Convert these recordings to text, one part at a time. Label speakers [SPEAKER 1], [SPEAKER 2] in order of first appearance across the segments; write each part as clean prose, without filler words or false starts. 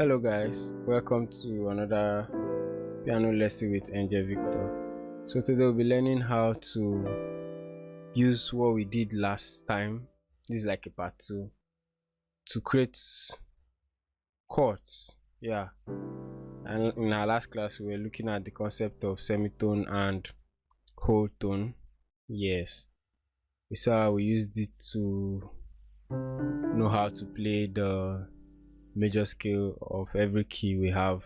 [SPEAKER 1] Hello guys, welcome to another piano lesson with Angel Victor. So today we'll be learning how to use what we did last time. This is like a part 2 to create chords. Yeah, and in our last class we were looking at the concept of semitone and whole tone. Yes, we saw we used it to know how to play the major scale of every key we have,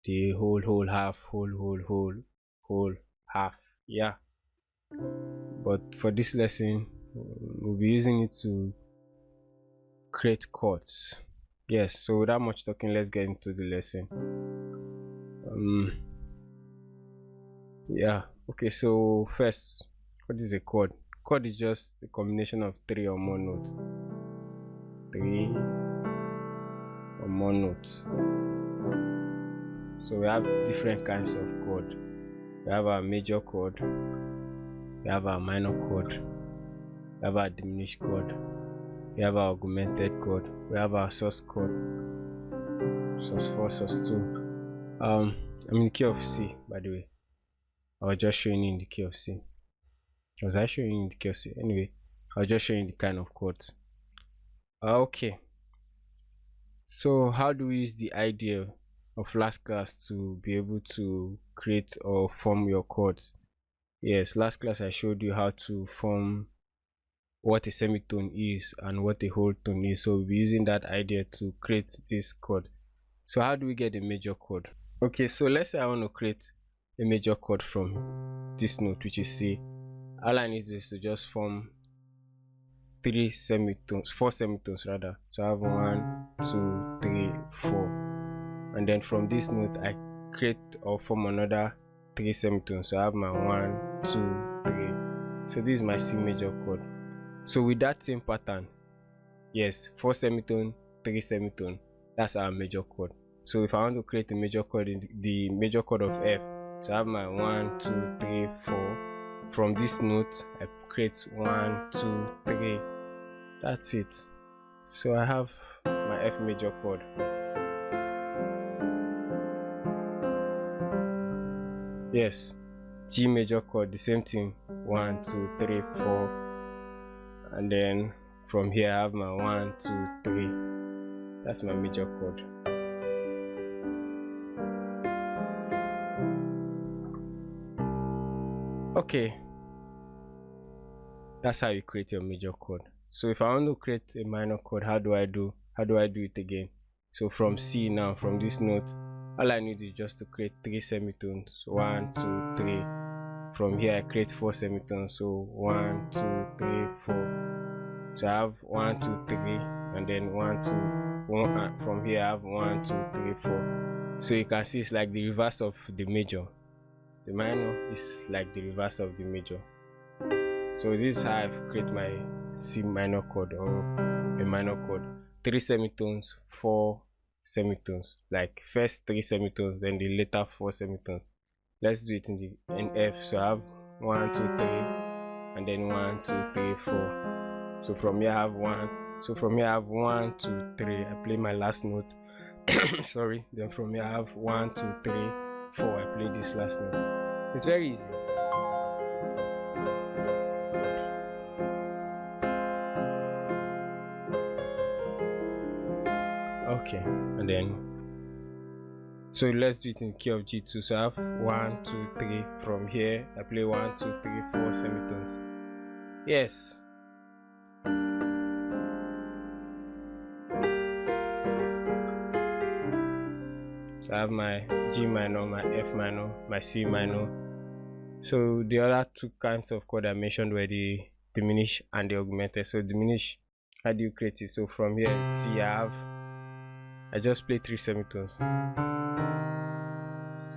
[SPEAKER 1] the whole, half, whole, half. Yeah, but for this lesson we'll be using it to create chords. Yes, so without much talking, let's get into the lesson. Yeah, okay, so first, what is a chord? Chord is just a combination of 3 or more notes. 3 or more notes. So we have different kinds of chord. We have our major chord, we have our minor chord, we have our diminished chord, we have our augmented chord, we have our source chord, source 4, source 2. I'm in the key of C, by the way. I was just showing you in the key of C. Was I showing you in the key of C? Anyway, I was just showing you the kind of chords. Okay, so how do we use the idea of last class to be able to create or form your chords? Yes, last class I showed you how to form what a semitone is and what a whole tone is, so we'll be using that idea to create this chord. So how do we get a major chord? Okay, so let's say I want to create a major chord from this note, which is C. All I need is to just form 4 semitones rather. So I have 1, 2, 3, 4, and then from this note I create or form another 3 semitones. So I have my 1, 2, 3. So this is my C major chord. So with that same pattern, yes, 4 semitone, 3 semitone, that's our major chord. So if I want to create a major chord in the major chord of F, so I have my 1, 2, 3, 4. From this note I create 1, 2, 3. That's it. So I have my F major chord. Yes, G major chord, the same thing. 1, 2, 3, 4. And then from here I have my 1, 2, 3. That's my major chord. Okay, that's how you create your major chord. So if I want to create a minor chord, how do I do it again? So from C now, from this note, all I need is just to create 3 semitones. 1, 2, 3. From here I create 4 semitones. So 1, 2, 3, 4. So I have 1, 2, 3, and then 1, 2, 1. From here I have 1, 2, 3, 4. So you can see it's like the reverse of the major. The minor is like the reverse of the major. So this is how I've created my C minor chord or a minor chord. 3 semitones, 4 semitones. Like first 3 semitones, then the later 4 semitones. Let's do it in F. So I have 1, 2, 3, and then 1, 2, 3, 4. So from here I have 1. So from here I have 1, 2, 3. I play my last note. Sorry. Then from here I have 1, 2, 3, 4. I play this last note. It's very easy. Okay, and then so let's do it in key of G2. So I have 1, 2, 3. From here I play 1, 2, 3, 4 semitones. Yes. So I have my G minor, my F minor, my C minor. So the other 2 kinds of chord I mentioned were the diminished and the augmented. So diminished, how do you create it? So from here, C, I just play 3 semitones.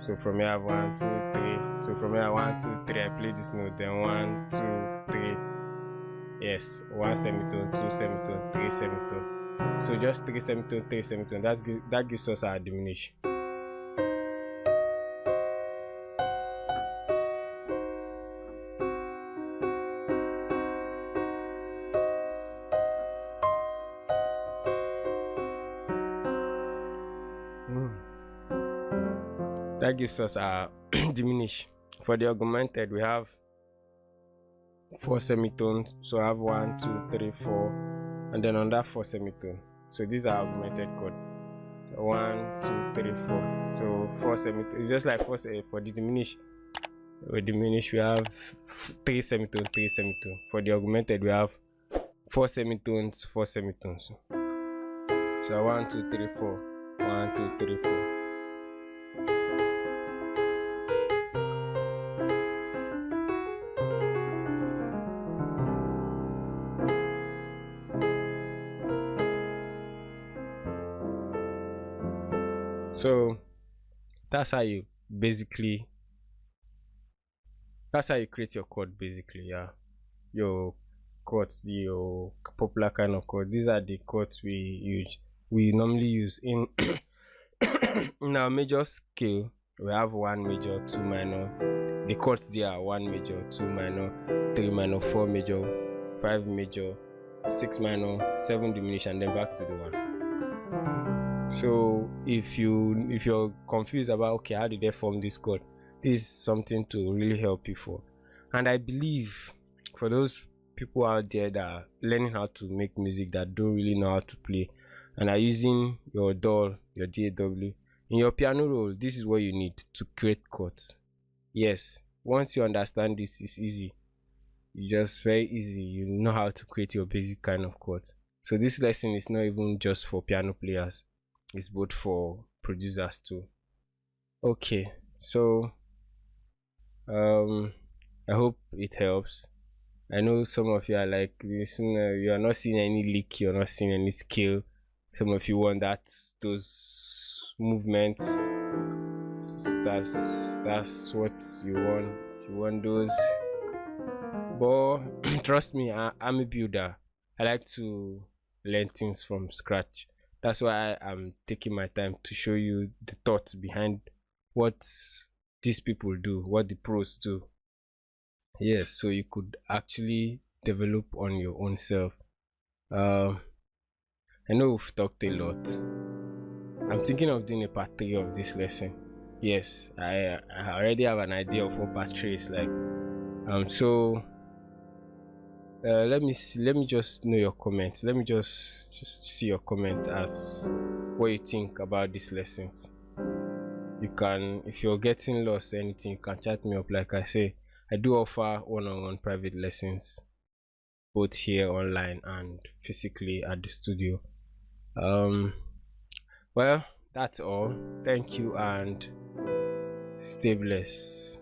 [SPEAKER 1] So from here I have 1, 2, 3. So from here 1, 2, 3, I play this note. Then 1, 2, 3. Yes, 1 semitone, 2 semitone, 3 semitone. So just 3 semitone, 3 semitone. That gives us our diminished. That gives us our diminish. For the augmented, we have 4 semitones. So I have 1, 2, 3, 4, and then on that 4 semitone. So these are augmented chord. So 1, 2, 3, 4. So 4 semitones. It's just like for the diminish. With diminish, we have 3 semitones, 3 semitones. For the augmented, we have 4 semitones, 4 semitones. So 1, 2, 3, 4. 1, 2, 3, 4. So that's how you create your chord basically. Yeah, your chords, your popular kind of chord. These are the chords we normally use in in our major scale. We have 1 major, 2 minor. The chords there are 1 major, 2 minor, 3 minor, 4 major, 5 major, 6 minor, 7 diminished, and then back to the 1. So if you're confused about, okay, how did they form this chord, this is something to really help you for. And I believe for those people out there that are learning how to make music that don't really know how to play and are using your DAW, your DAW in your piano roll, this is what you need to create chords. Yes, once you understand this, it's easy. You just very easy. You know how to create your basic kind of chords. So this lesson is not even just for piano players. It's both for producers too. Okay, so I hope it helps. I know some of you are like, you are not seeing any leak, you're not seeing any skill. Some of you want those movements. That's what you want. You want those. But trust me, I'm a builder. I like to learn things from scratch. That's why I'm taking my time to show you the thoughts behind what these people do, what the pros do. Yes, so you could actually develop on your own self. I know we've talked a lot. I'm thinking of doing a part 3 of this lesson. Yes, I already have an idea of what part 3 is like. So let me just know your comments. Let me just see your comment as what you think about these lessons. You can, if you're getting lost or anything, you can chat me up. Like I say, I do offer one-on-one private lessons, both here online and physically at the studio. Well, that's all. Thank you and stay blessed.